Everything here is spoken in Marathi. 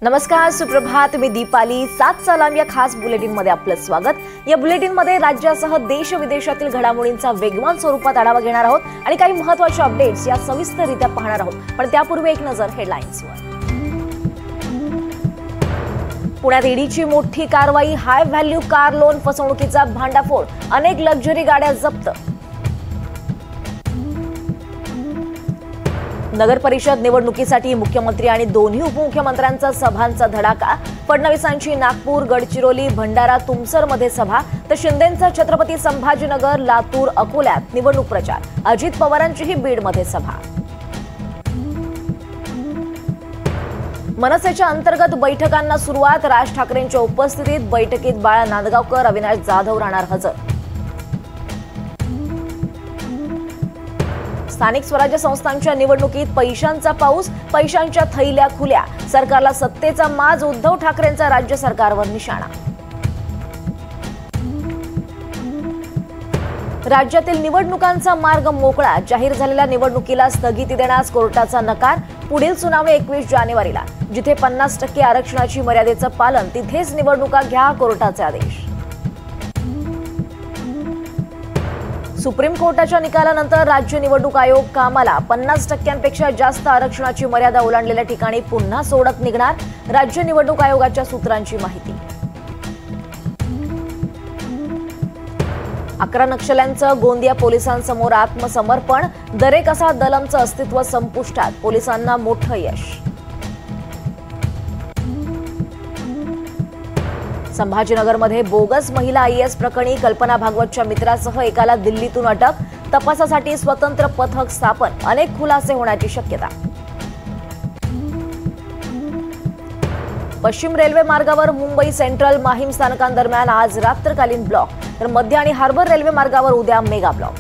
नमस्कार, सुप्रभात. मी दीपाली. 7 सलाम या खास बुलेटिन मध्ये आपलं स्वागत. या बुलेटिन मध्ये राज्यासह देश विदेशातील घडामोडींचा वेगवान स्वरूपात आढावा घेणार आहोत आणि काही महत्त्वाचे अपडेट्स या सविस्तररित्या पाहणार आहोत. पण त्यापूर्वी एक नजर हेडलाईन्सवर. पुण्यात ईडीची मोठी कारवाई. हाय व्हॅल्यू कार लोन फसवणुकीचा भांडाफोड. अनेक लक्झरी गाड्या जप्त. नगर परिषद निवडणुकीसाठी मुख्यमंत्री आणि दोन्ही उपमुख्यमंत्र्यांचा सभांचा धडाका. फडणवीसांची नागपूर, गडचिरोली, भंडारा, तुमसरमध्ये सभा, तर शिंदेंचा छत्रपती संभाजीनगर, लातूर, अकोल्यात निवडणूक प्रचार. अजित पवारांचीही बीडमध्ये सभा. मनसेच्या अंतर्गत बैठकांना सुरुवात. राज ठाकरेंच्या उपस्थितीत बैठकीत बाळा नांदगावकर, अविनाश जाधव राहणार हजर. स्थानिक स्वराज्य संस्थांच्या निवडणुकीत पैशांचा पाऊस. पैशांच्या थैल्या खुल्या. सरकारला सत्तेचा माज. उद्धव ठाकरेंचा राज्य सरकारवर निशाणा. राज्यातील निवडणुकांचा मार्ग मोकळा. जाहीर झालेल्या निवडणुकीला स्थगिती देण्यास कोर्टाचा नकार. पुढील सुनावणी 21 जानेवारीला. जिथे 50% आरक्षणाची मर्यादेचं पालन तिथेच निवडणुका घ्या, कोर्टाचे आदेश. सुप्रीम कोर्टाच्या निकालानंतर राज्य निवडणूक आयोग कामाला. 50%पेक्षा जास्त आरक्षणाची मर्यादा ओलांडलेल्या ठिकाणी पुन्हा सोडत निघणार. राज्य निवडणूक आयोगाच्या सूत्रांची माहिती. 11 नक्षल्यांचं गोंदिया पोलिसांसमोर आत्मसमर्पण. दरेक असा दलमचं अस्तित्व संपुष्टात. पोलिसांना मोठं यश. संभाजीनगरमध्ये बोगस महिला IAS प्रकरणी कल्पना भागवतच्या मित्रासह एकाला दिल्लीतून अटक. तपासासाठी स्वतंत्र पथक स्थापन. अनेक खुलासे होण्याची शक्यता. पश्चिम रेल्वे मार्गावर मुंबई सेंट्रल माहीम स्थानकांदरम्यान आज रात्रकालीन ब्लॉक, तर मध्य आणि हार्बर रेल्वे मार्गावर उद्या मेगा ब्लॉक.